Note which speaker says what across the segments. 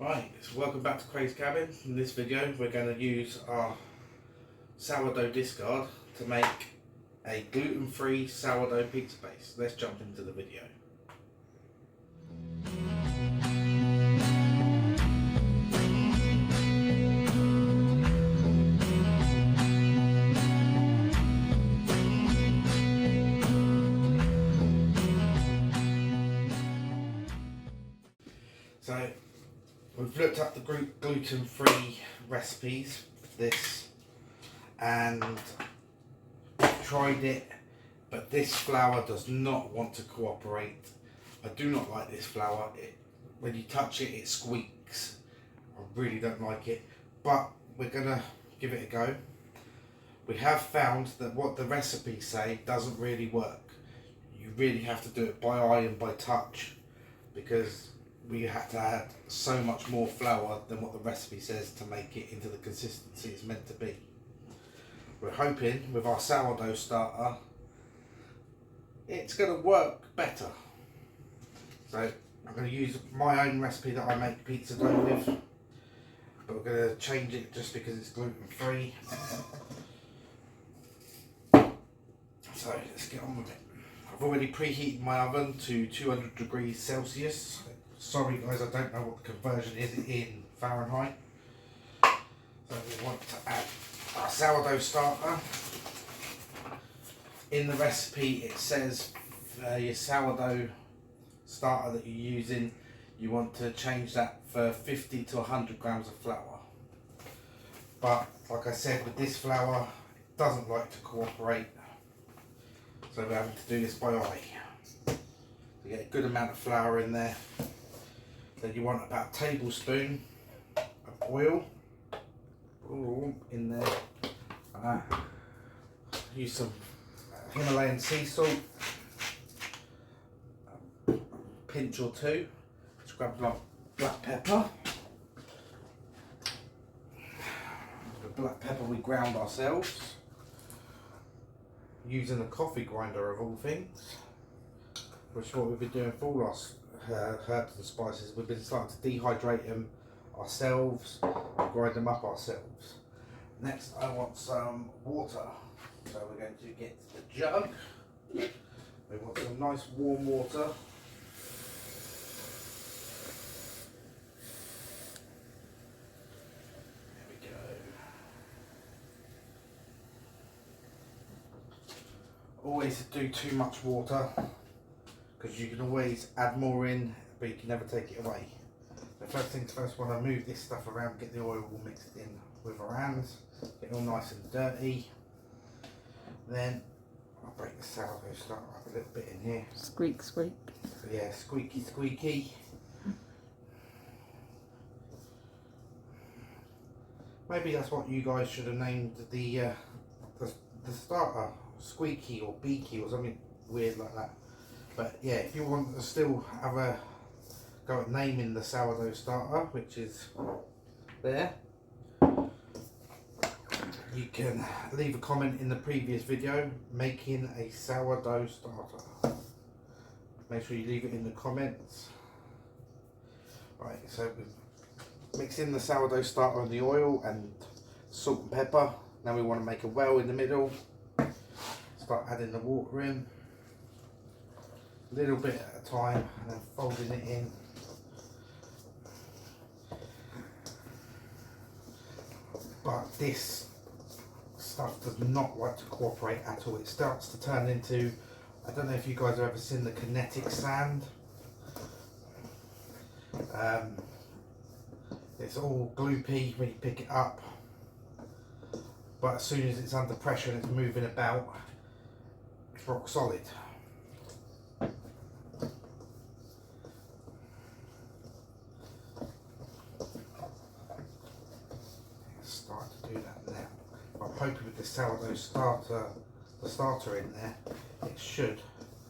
Speaker 1: Right, so welcome back to Craig's Cabin. In this video we're going to use our sourdough discard to make a gluten-free sourdough pizza base. Let's jump into the video. So we've looked up the gluten-free recipes for this and tried it, but this flour does not want to cooperate. I do not like this flour. When you touch it, it squeaks. I really don't like it, but we're gonna give it a go. We have found that what the recipes say doesn't really work. You really have to do it by eye and by touch, because we had to add so much more flour than what the recipe says to make it into the consistency it's meant to be. We're hoping with our sourdough starter it's going to work better. So I'm going to use my own recipe that I make pizza dough with, but we're going to change it just because it's gluten free. So let's get on with it. I've already preheated my oven to 200 degrees Celsius. Sorry guys, I don't know what the conversion is in Fahrenheit. So we want to add our sourdough starter. In the recipe it says your sourdough starter that you're using, you want to change that for 50 to 100 grams of flour. But like I said, with this flour, it doesn't like to cooperate. So we're having to do this by eye. To get a good amount of flour in there. Then you want about a tablespoon of oil in there. Use some Himalayan sea salt, a pinch or two. Just grab black pepper. The black pepper we ground ourselves using a coffee grinder of all things, which is what we've been doing for all our herbs and spices. We've been starting to dehydrate them ourselves and grind them up ourselves. Next I want some water, so we're going to get the jug. We want some nice warm water. There we go. Always do too much water, because you can always add more in, but you can never take it away. So first things first, when I move this stuff around, get the oil all mixed in with our hands, get it all nice and dirty. Then I'll break the sourdough starter up a little bit in here.
Speaker 2: Squeak, squeak.
Speaker 1: So yeah, squeaky, squeaky. Maybe that's what you guys should have named the starter, squeaky or beaky or something weird like that. But yeah, if you want to still have a go at naming the sourdough starter, which is there, you can leave a comment in the previous video making a sourdough starter. Make sure you leave it in the comments. Right, so we've mixed in the sourdough starter and the oil and salt and pepper. Now we want to make a well in the middle. Start adding the water in, a little bit at a time, and then folding it in. But this stuff does not like to cooperate at all. It starts to turn into, I don't know if you guys have ever seen the kinetic sand. It's all gloopy when you pick it up, but as soon as it's under pressure and it's moving about, it's rock solid. Start to do that now. I'm hoping with the sourdough starter, the starter in there, it should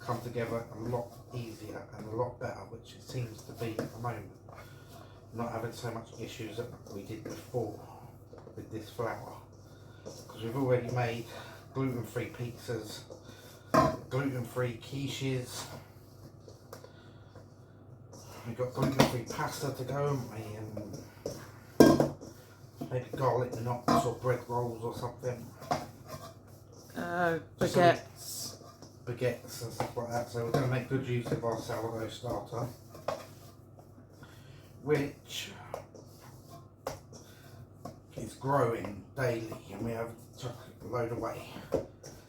Speaker 1: come together a lot easier and a lot better, which it seems to be at the moment. Not having so much issues that we did before with this flour, because we've already made gluten-free pizzas, gluten-free quiches, we've got gluten-free pasta to go, and maybe garlic knots or bread rolls or something.
Speaker 2: Baguettes.
Speaker 1: Baguettes and stuff like that. So we're going to make good use of our sourdough starter, which is growing daily, and we have chucked a load away.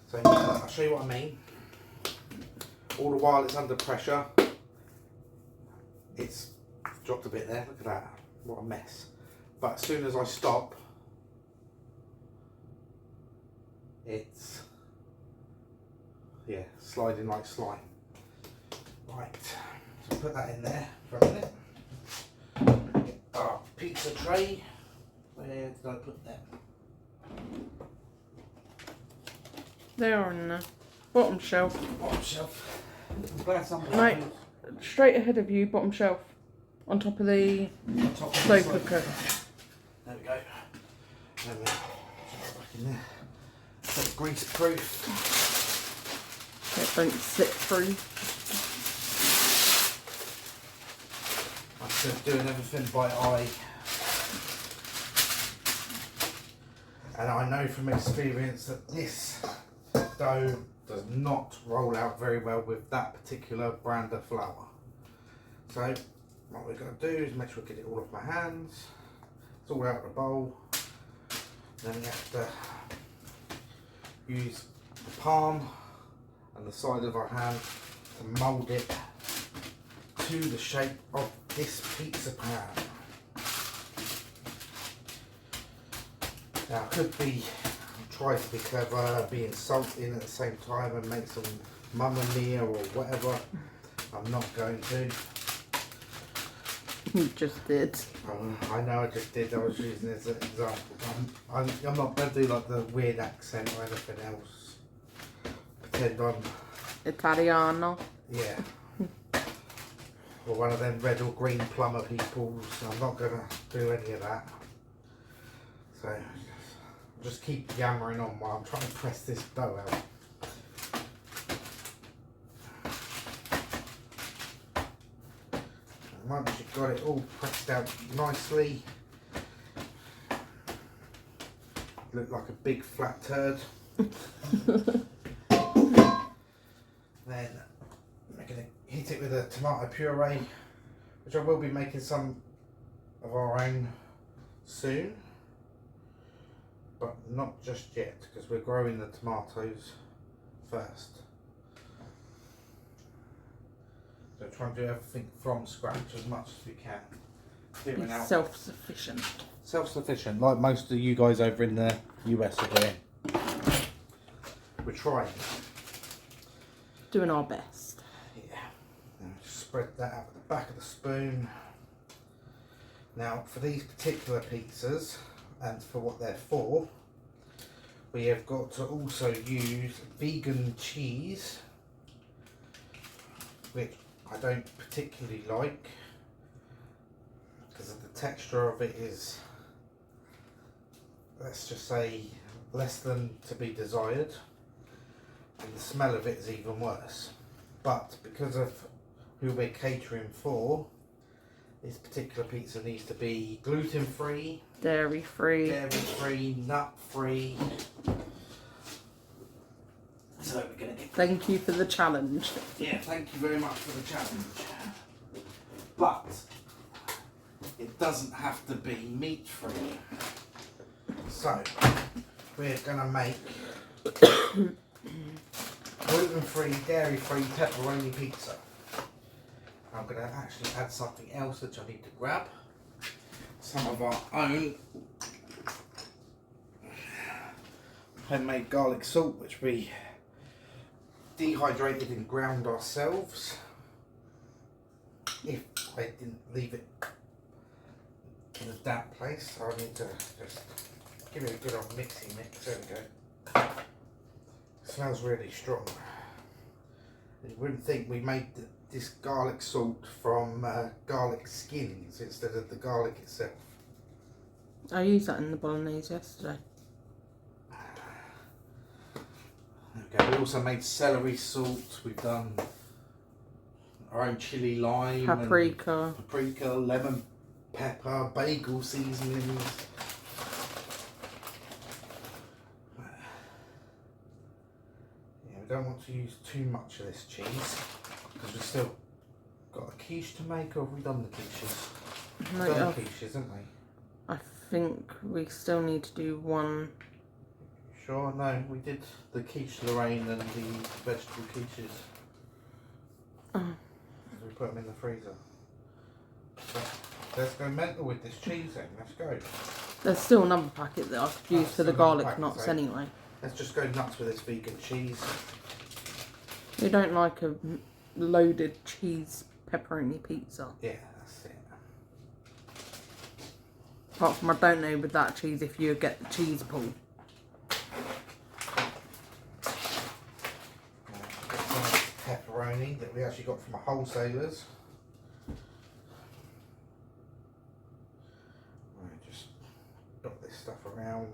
Speaker 1: So I'll show you what I mean. All the while it's under pressure, it's dropped a bit there. Look at that, what a mess. But as soon as I stop, it's sliding like slime. Right, so put that in there for a minute. Our pizza tray, where did I put that?
Speaker 2: They are in the bottom shelf.
Speaker 1: Bottom shelf. I'm glad somebody
Speaker 2: Right, straight ahead of you, bottom shelf. On top of the slow cooker.
Speaker 1: There we go. There we go. Put it back in there. That's grease proof.
Speaker 2: It don't slip through.
Speaker 1: I'm still doing everything by eye. And I know from experience that this dough does not roll out very well with that particular brand of flour. So what we're going to do is make sure I get it all off my hands. It's all out of the bowl. Then we have to use the palm and the side of our hand to mould it to the shape of this pizza pan. Now I could be try to be clever, be insulting at the same time and make some mamma mia or whatever. I'm not going to.
Speaker 2: You just did.
Speaker 1: I know I just did. I was using it as an example. I'm not going to do like the weird accent or anything else. Pretend I'm
Speaker 2: Italiano.
Speaker 1: yeah. Or one of them red or green plumber people. So I'm not going to do any of that. So just keep yammering on while I'm trying to press this dough out. And once you've got it all pressed out nicely, look like a big flat turd. Then we're going to hit it with a tomato puree, which I will be making some of our own soon. But not just yet, because we're growing the tomatoes first. So try and do everything from scratch as much as we can.
Speaker 2: Be self-sufficient.
Speaker 1: Self-sufficient, like most of you guys over in the US are doing. We're trying.
Speaker 2: Doing our best.
Speaker 1: Yeah. And spread that out at the back of the spoon. Now, for these particular pizzas, and for what they're for, we have got to also use vegan cheese, which I don't particularly like because of the texture of it is, let's just say, less than to be desired, and the smell of it is even worse. But because of who we're catering for, this particular pizza needs to be gluten-free, dairy-free, nut-free. So we're going to get...
Speaker 2: Thank you for the challenge.
Speaker 1: Yeah, thank you very much for the challenge. But it doesn't have to be meat-free. So we're going to make gluten-free, dairy-free pepperoni pizza. I'm going to actually add something else which I need to grab. Some of our own homemade garlic salt, which we dehydrated and ground ourselves. If I didn't leave it in a damp place, so I need to just give it a good old mixing mix. There we go. It smells really strong. You wouldn't think we made this garlic salt from garlic skins instead of the garlic itself.
Speaker 2: I used that in the bolognese yesterday.
Speaker 1: Okay, we also made celery salt. We've done our own chili lime,
Speaker 2: paprika,
Speaker 1: lemon pepper, bagel seasonings. don't want to use too much of this cheese because we've still got a quiche to make, or have we done the quiches?
Speaker 2: No,
Speaker 1: We've done the quiches, haven't we?
Speaker 2: I think we still need to do one.
Speaker 1: Sure, no, we did the quiche Lorraine and the vegetable quiches.
Speaker 2: Oh.
Speaker 1: We put them in the freezer. So, let's go mental with this cheese then, let's go.
Speaker 2: There's still another packet that I could use for the garlic knots anyway.
Speaker 1: Let's just go nuts with this vegan cheese.
Speaker 2: You don't like a loaded cheese pepperoni pizza?
Speaker 1: Yeah, that's it.
Speaker 2: Apart from I don't know with that cheese if you get the cheese pool.
Speaker 1: Pepperoni that we actually got from a wholesalers. Right, just dot this stuff around.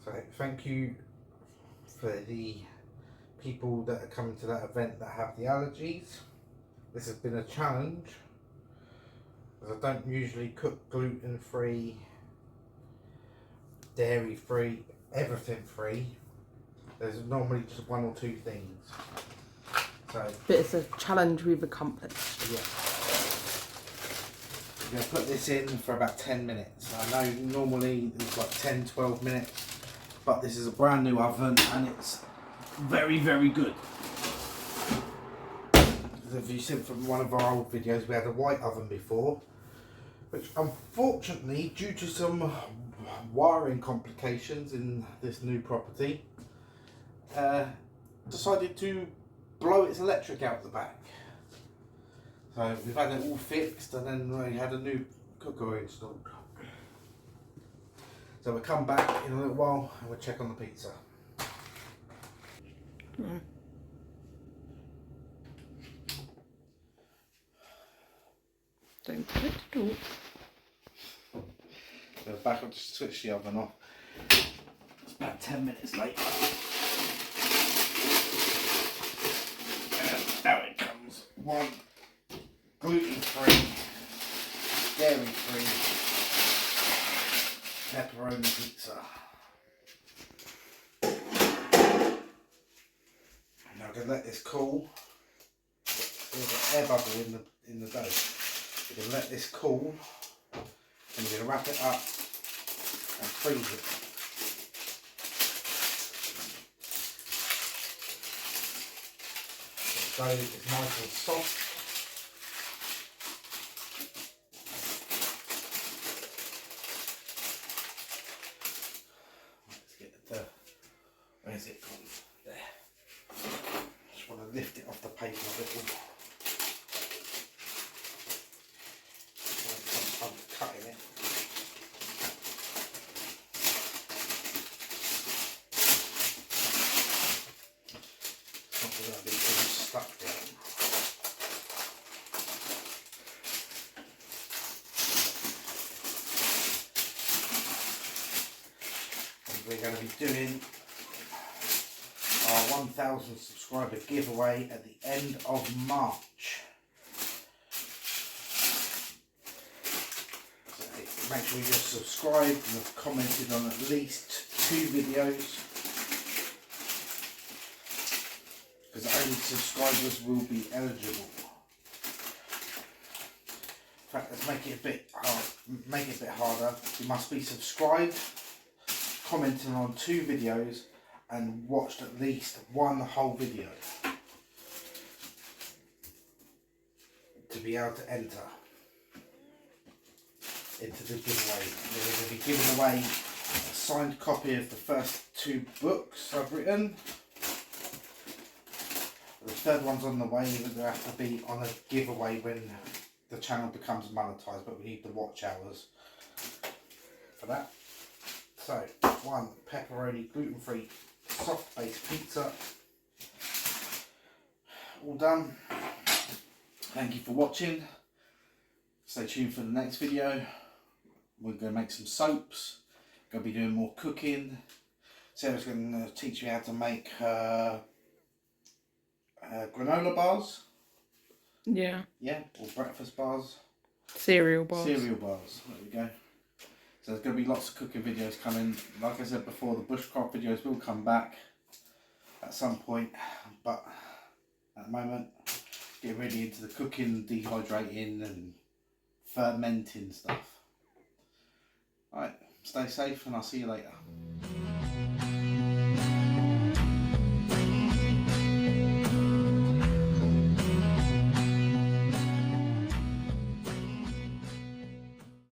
Speaker 1: So thank you for the people that are coming to that event that have the allergies. This has been a challenge, because I don't usually cook gluten-free, dairy-free, everything-free. There's normally just one or two things. So,
Speaker 2: But it's a challenge we've accomplished.
Speaker 1: yeah. We're going to put this in for about 10 minutes. I know normally it's like 10-12 minutes, but this is a brand new oven and it's very, very good. If you seen from one of our old videos, we had a white oven before, which unfortunately, due to some wiring complications in this new property, decided to blow its electric out the back. So we've had it all fixed, and then we had a new cooker installed. So we'll come back in a little while and we'll check on the pizza.
Speaker 2: Don't forget to talk.
Speaker 1: So back up to switch the oven off. It's about 10 minutes late. And out it comes. One gluten-free, dairy-free pepperoni pizza. Now I'm going to let this cool. There's an air bubble in the dough. We're going to let this cool, and we're going to wrap it up and freeze it. The dough is nice and soft. Let's get the, where's it gone? There. Just want to lift it off the paper a little. I'm cutting it. It's not going to be all stuck down. And we're going to be doing our 1,000 subscriber giveaway at the end of March. Make sure you're subscribed and have commented on at least 2 videos, because only subscribers will be eligible. In fact, let's make it a bit hard. Make it a bit harder. You must be subscribed, commenting on 2 videos, and watched at least 1 whole video to be able to enter into the giveaway. We're going to be giving away a signed copy of the first 2 books I've written. The third one's on the way. They have to be on a giveaway when the channel becomes monetized, but we need the watch hours for that. So, 1 pepperoni gluten-free soft base pizza. All done. Thank you for watching. Stay tuned for the next video. We're going to make some soaps. Going to be doing more cooking. Sarah's going to teach me how to make granola bars.
Speaker 2: Yeah.
Speaker 1: Yeah, or breakfast bars.
Speaker 2: Cereal bars.
Speaker 1: Cereal bars. There we go. So there's going to be lots of cooking videos coming. Like I said before, the bushcraft videos will come back at some point, but at the moment, get really into the cooking, dehydrating and fermenting stuff. Alright, stay safe and I'll see you later.